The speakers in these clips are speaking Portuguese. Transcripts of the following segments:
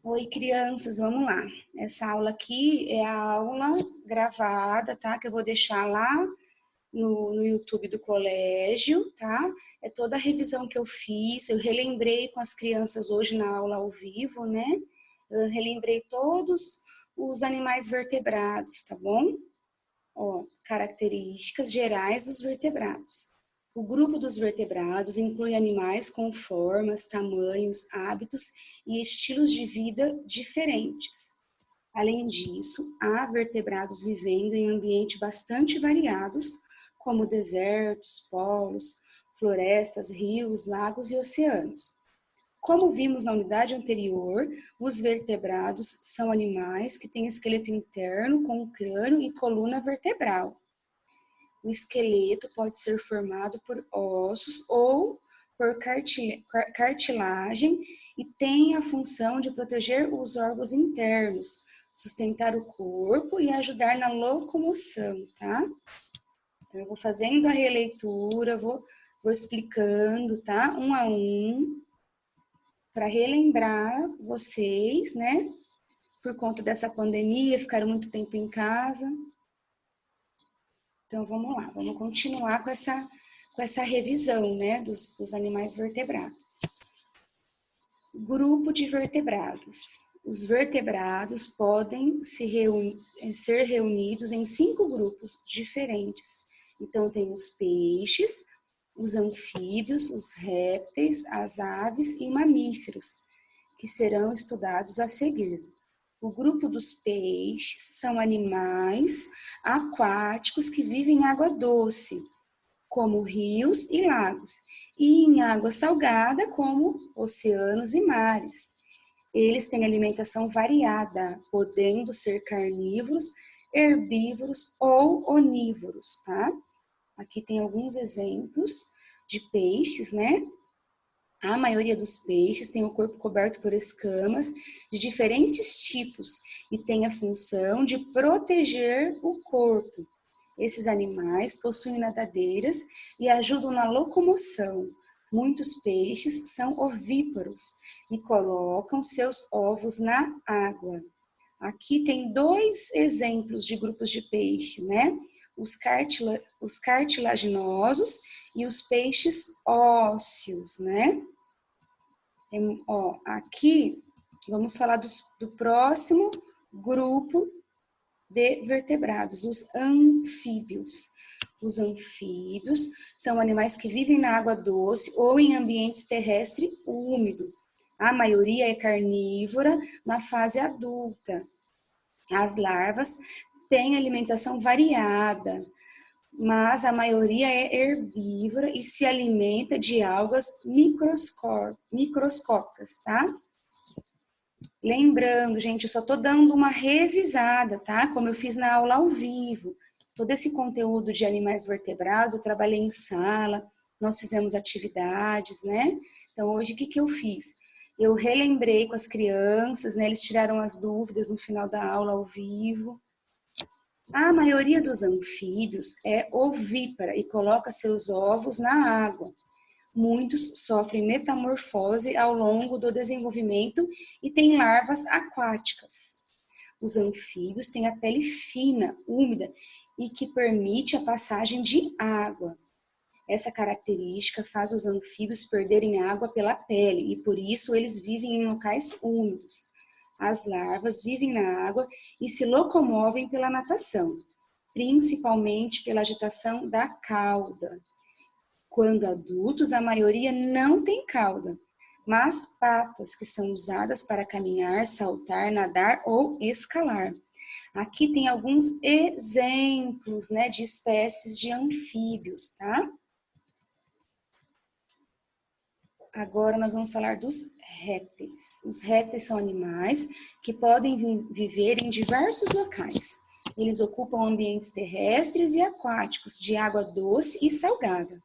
Oi, crianças, vamos lá. Essa aula aqui é a aula gravada, tá? Que eu vou deixar lá no YouTube do colégio, tá? É toda a revisão que eu fiz, eu relembrei com as crianças hoje na aula ao vivo, né? Eu relembrei todos os animais vertebrados, tá bom? Ó, características gerais dos vertebrados. O grupo dos vertebrados inclui animais com formas, tamanhos, hábitos e estilos de vida diferentes. Além disso, há vertebrados vivendo em ambientes bastante variados, como desertos, polos, florestas, rios, lagos e oceanos. Como vimos na unidade anterior, os vertebrados são animais que têm esqueleto interno com crânio e coluna vertebral. O esqueleto pode ser formado por ossos ou por cartilagem e tem a função de proteger os órgãos internos, sustentar o corpo e ajudar na locomoção, tá? Então, eu vou fazendo a releitura, vou explicando, tá? Um a um, para relembrar vocês, né? Por conta dessa pandemia, ficaram muito tempo em casa. Então, vamos lá, vamos continuar com essa revisão, né, dos animais vertebrados. Grupo de vertebrados. Os vertebrados podem ser reunidos em 5 grupos diferentes. Então, tem os peixes, os anfíbios, os répteis, as aves e mamíferos, que serão estudados a seguir. O grupo dos peixes são animais aquáticos que vivem em água doce, como rios e lagos, e em água salgada, como oceanos e mares. Eles têm alimentação variada, podendo ser carnívoros, herbívoros ou onívoros, tá? Aqui tem alguns exemplos de peixes, né? A maioria dos peixes tem o corpo coberto por escamas de diferentes tipos e tem a função de proteger o corpo. Esses animais possuem nadadeiras e ajudam na locomoção. Muitos peixes são ovíparos e colocam seus ovos na água. Aqui tem 2 exemplos de grupos de peixe, né? Os cartilaginosos e os peixes ósseos, né? Ó, aqui vamos falar do próximo grupo de vertebrados, os anfíbios. Os anfíbios são animais que vivem na água doce ou em ambientes terrestre úmido. A maioria é carnívora na fase adulta. As larvas têm alimentação variada, mas a maioria é herbívora e se alimenta de algas microscópicas, tá? Lembrando, gente, eu só tô dando uma revisada, tá? Como eu fiz na aula ao vivo. Todo esse conteúdo de animais vertebrados, eu trabalhei em sala, nós fizemos atividades, né? Então, hoje, o que eu fiz? Eu relembrei com as crianças, né? Eles tiraram as dúvidas no final da aula ao vivo. A maioria dos anfíbios é ovípara e coloca seus ovos na água. Muitos sofrem metamorfose ao longo do desenvolvimento e têm larvas aquáticas. Os anfíbios têm a pele fina, úmida e que permite a passagem de água. Essa característica faz os anfíbios perderem água pela pele e por isso eles vivem em locais úmidos. As larvas vivem na água e se locomovem pela natação, principalmente pela agitação da cauda. Quando adultos, a maioria não tem cauda, mas patas que são usadas para caminhar, saltar, nadar ou escalar. Aqui tem alguns exemplos, né, de espécies de anfíbios, tá? Agora nós vamos falar dos répteis. Os répteis são animais que podem viver em diversos locais. Eles ocupam ambientes terrestres e aquáticos de água doce e salgada.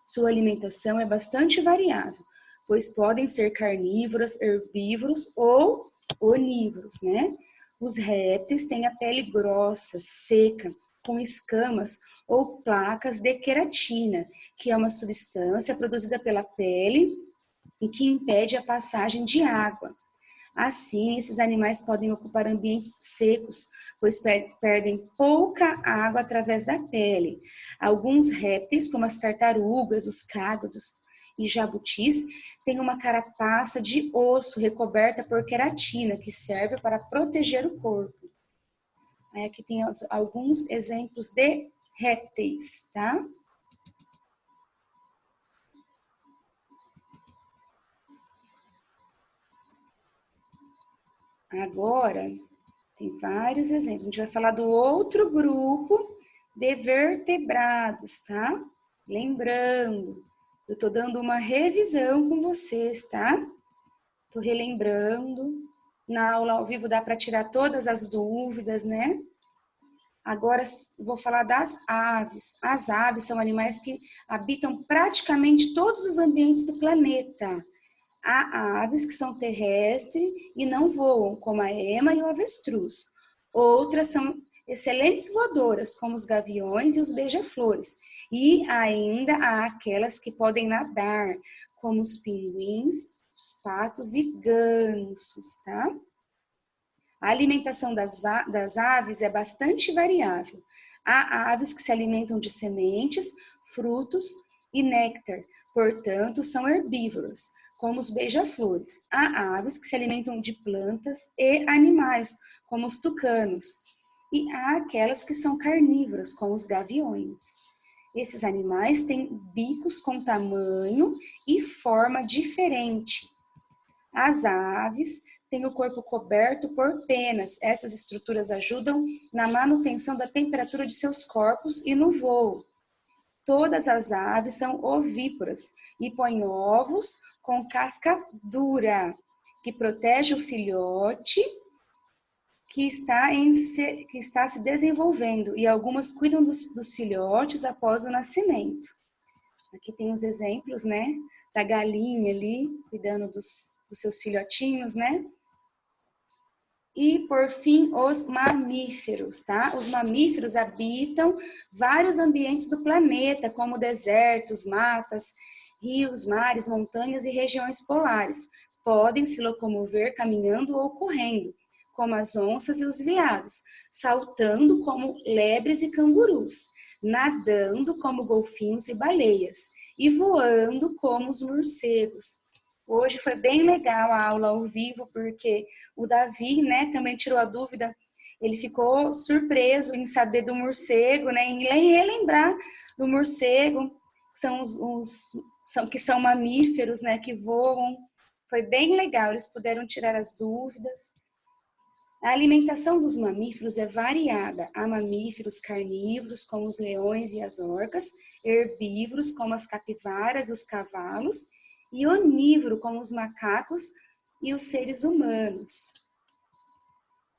Sua alimentação é bastante variável, pois podem ser carnívoros, herbívoros ou onívoros, né? Os répteis têm a pele grossa, seca, com escamas ou placas de queratina, que é uma substância produzida pela pele e que impede a passagem de água. Assim, esses animais podem ocupar ambientes secos, pois perdem pouca água através da pele. Alguns répteis, como as tartarugas, os cágados e jabutis, têm uma carapaça de osso recoberta por queratina, que serve para proteger o corpo. Aqui tem alguns exemplos de répteis, tá? Agora, tem vários exemplos. A gente vai falar do outro grupo de vertebrados, tá? Lembrando, eu tô dando uma revisão com vocês, tá? Tô relembrando. Na aula ao vivo dá para tirar todas as dúvidas, né? Agora vou falar das aves. As aves são animais que habitam praticamente todos os ambientes do planeta. Há aves que são terrestres e não voam, como a ema e o avestruz. Outras são excelentes voadoras, como os gaviões e os beija-flores. E ainda há aquelas que podem nadar, como os pinguins, os patos e gansos, tá? A alimentação das aves é bastante variável. Há aves que se alimentam de sementes, frutos e néctar, portanto, são herbívoras, como os beija-flores. Há aves que se alimentam de plantas e animais, como os tucanos. E há aquelas que são carnívoras, como os gaviões. Esses animais têm bicos com tamanho e forma diferente. As aves têm o corpo coberto por penas. Essas estruturas ajudam na manutenção da temperatura de seus corpos e no voo. Todas as aves são ovíparas e põem ovos com casca dura, que protege o filhote que está se desenvolvendo, e algumas cuidam dos filhotes após o nascimento. Aqui tem os exemplos, né, da galinha ali, cuidando dos seus filhotinhos, né? E, por fim, os mamíferos, tá? Os mamíferos habitam vários ambientes do planeta, como desertos, matas, rios, mares, montanhas e regiões polares. Podem se locomover caminhando ou correndo, como as onças e os veados, saltando como lebres e cangurus, nadando como golfinhos e baleias, e voando como os morcegos. Hoje foi bem legal a aula ao vivo, porque o Davi, né, também tirou a dúvida, ele ficou surpreso em saber do morcego, né, em relembrar do morcego, que são mamíferos, né, que voam. Foi bem legal, eles puderam tirar as dúvidas. A alimentação dos mamíferos é variada. Há mamíferos carnívoros, como os leões e as orcas, herbívoros, como as capivaras e os cavalos, e onívoro, como os macacos e os seres humanos.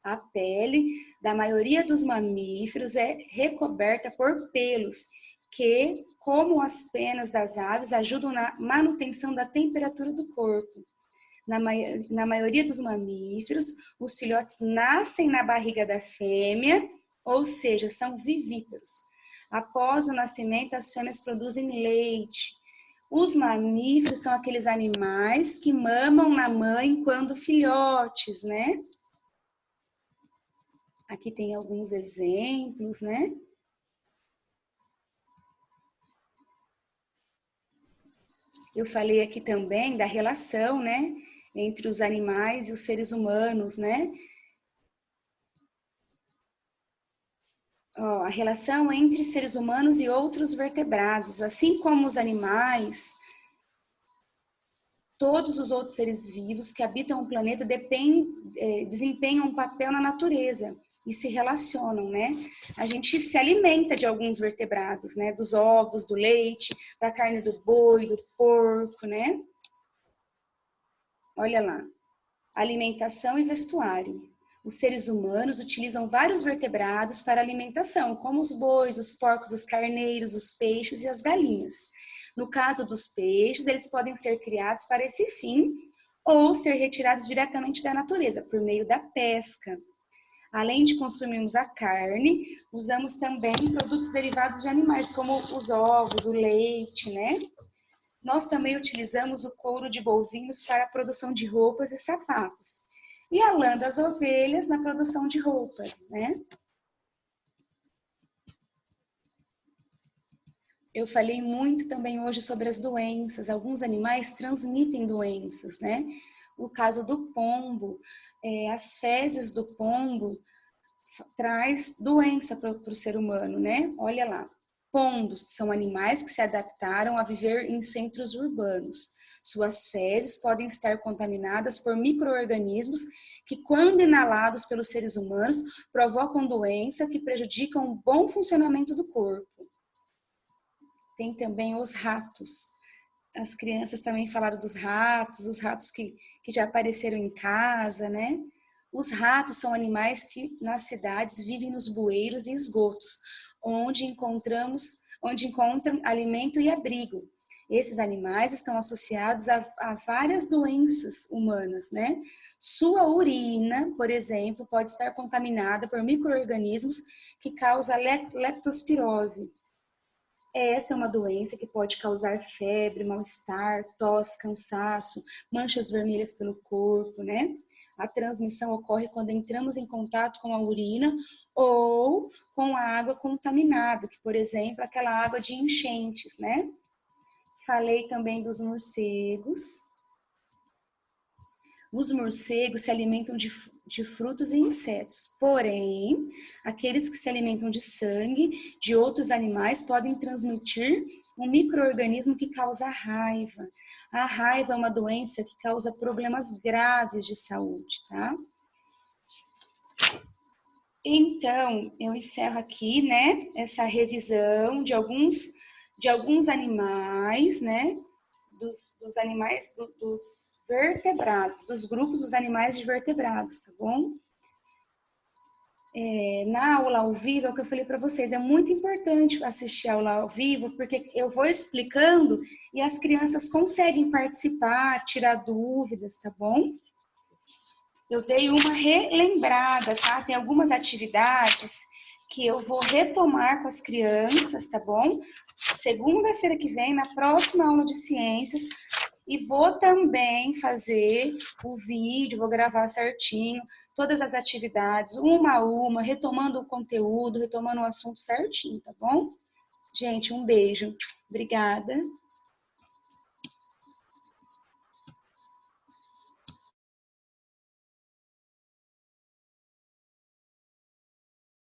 A pele da maioria dos mamíferos é recoberta por pelos, que, como as penas das aves, ajudam na manutenção da temperatura do corpo. Na maioria dos mamíferos, os filhotes nascem na barriga da fêmea, ou seja, são vivíparos. Após o nascimento, as fêmeas produzem leite. Os mamíferos são aqueles animais que mamam na mãe quando filhotes, né? Aqui tem alguns exemplos, né? Eu falei aqui também da relação, né, entre os animais e os seres humanos, né? A relação entre seres humanos e outros vertebrados, assim como os animais, todos os outros seres vivos que habitam o planeta desempenham um papel na natureza e se relacionam, né? A gente se alimenta de alguns vertebrados, né? Dos ovos, do leite, da carne do boi, do porco, né? Olha lá, alimentação e vestuário. Os seres humanos utilizam vários vertebrados para alimentação, como os bois, os porcos, os carneiros, os peixes e as galinhas. No caso dos peixes, eles podem ser criados para esse fim ou ser retirados diretamente da natureza, por meio da pesca. Além de consumirmos a carne, usamos também produtos derivados de animais, como os ovos, o leite, né? Nós também utilizamos o couro de bovinos para a produção de roupas e sapatos. E a lã das ovelhas na produção de roupas, né? Eu falei muito também hoje sobre as doenças. Alguns animais transmitem doenças, né? O caso do pombo, as fezes do pombo traz doença para o ser humano, né? Olha lá. Pombos são animais que se adaptaram a viver em centros urbanos. Suas fezes podem estar contaminadas por micro-organismos que, quando inalados pelos seres humanos, provocam doença que prejudicam o bom funcionamento do corpo. Tem também os ratos. As crianças também falaram dos ratos, os ratos que já apareceram em casa, né? Os ratos são animais que nas cidades vivem nos bueiros e esgotos, onde encontram alimento e abrigo. Esses animais estão associados a várias doenças humanas, né? Sua urina, por exemplo, pode estar contaminada por micro-organismos que causam leptospirose. Essa é uma doença que pode causar febre, mal-estar, tosse, cansaço, manchas vermelhas pelo corpo, né? A transmissão ocorre quando entramos em contato com a urina ou com a água contaminada, que, por exemplo, aquela água de enchentes, né? Falei também dos morcegos. Os morcegos se alimentam de frutos e insetos, porém, aqueles que se alimentam de sangue de outros animais podem transmitir um micro-organismo que causa raiva. A raiva é uma doença que causa problemas graves de saúde, tá? Então, eu encerro aqui, né, essa revisão de alguns animais, né, dos animais, dos vertebrados, dos grupos dos animais de vertebrados, tá bom? Na aula ao vivo, é o que eu falei para vocês, é muito importante assistir a aula ao vivo, porque eu vou explicando e as crianças conseguem participar, tirar dúvidas, tá bom? Eu dei uma relembrada, tá? Tem algumas atividades que eu vou retomar com as crianças, tá bom? Segunda-feira que vem, na próxima aula de ciências, e vou também fazer o vídeo, vou gravar certinho, todas as atividades, uma a uma, retomando o conteúdo, retomando o assunto certinho, tá bom? Gente, um beijo. Obrigada.